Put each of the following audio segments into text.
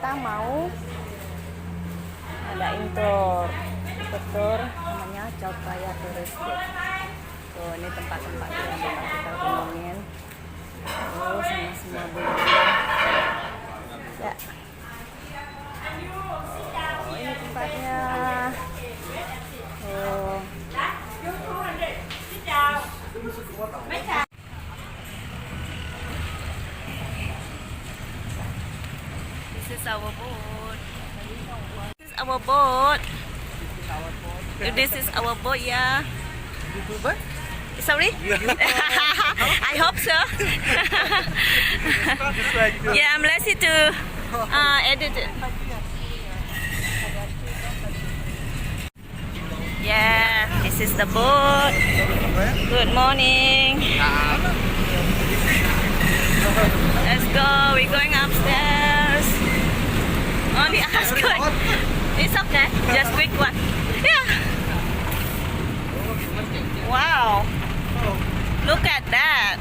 kita mau adain tour namanya Chao Tourist Gate. Tuh, ini tempat-tempatnya yang bakal kita kunjungin. Oh, sama semua bulunya. Ya. Oh, ini tempatnya. Oh. This is our boat. This is our boat. This is our boat, yeah. YouTuber? Sorry? I hope so. Yeah, I'm lazy to edit it. Yeah, this is the boat. Good morning. Let's go. We're going upstairs. Only us good. It's okay. Just quick one. Yeah. Wow. Look at that.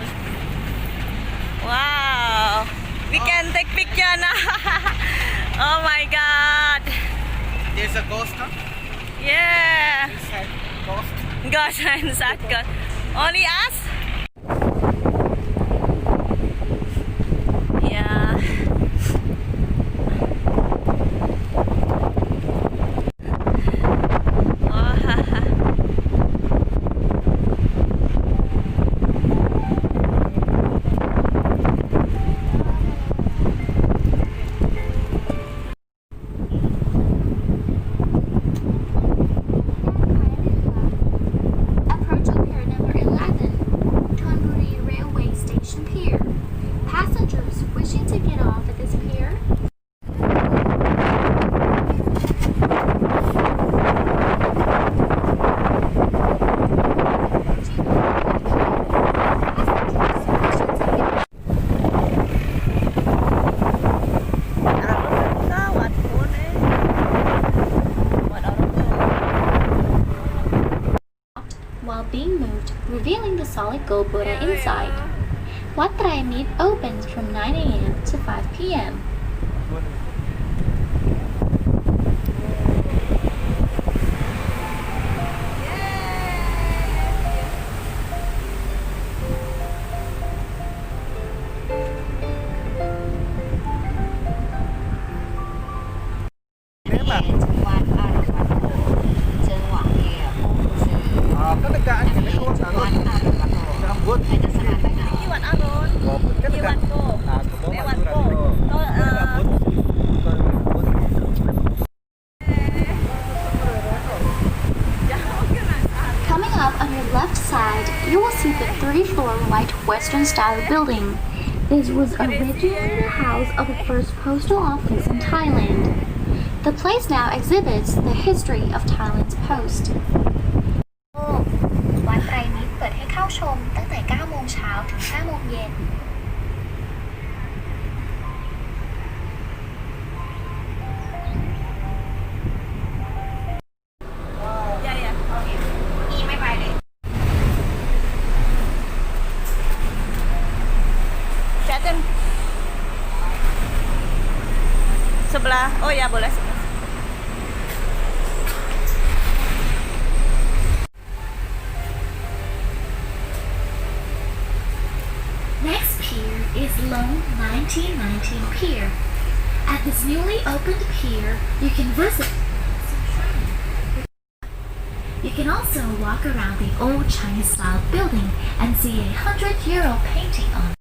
Wow. We can take picture now. Oh my God. There's a ghost, huh? Yeah. Inside ghost. Gosh, inside God. Only us? Yeah. While being moved, revealing the solid gold Buddha inside. Wat Phraya Meet opens from 9 a.m. to 5 p.m. Ketegaan ini keluar rambut. Rambut. Iwan Arun. Iwan Ko. Iwan Ko. Coming up on your left side, you will see the 3-floor white Western-style building. This was originally the house of the first postal office in Thailand. The place now exhibits the history of Thailand's post. วัดไตรมิตรเปิดให้เข้าชมตั้งแต่ 9 โมงเช้าถึง 5 โมงเย็น Ya, ya. Oke. อีไม่ไปเลย Caten. Sebelah. Oh ya, boleh sebelah. Next pier is Lone 1919 Pier. At this newly opened pier, you can visit. You can also walk around the old Chinese-style building and see a 100-year-old painting on it.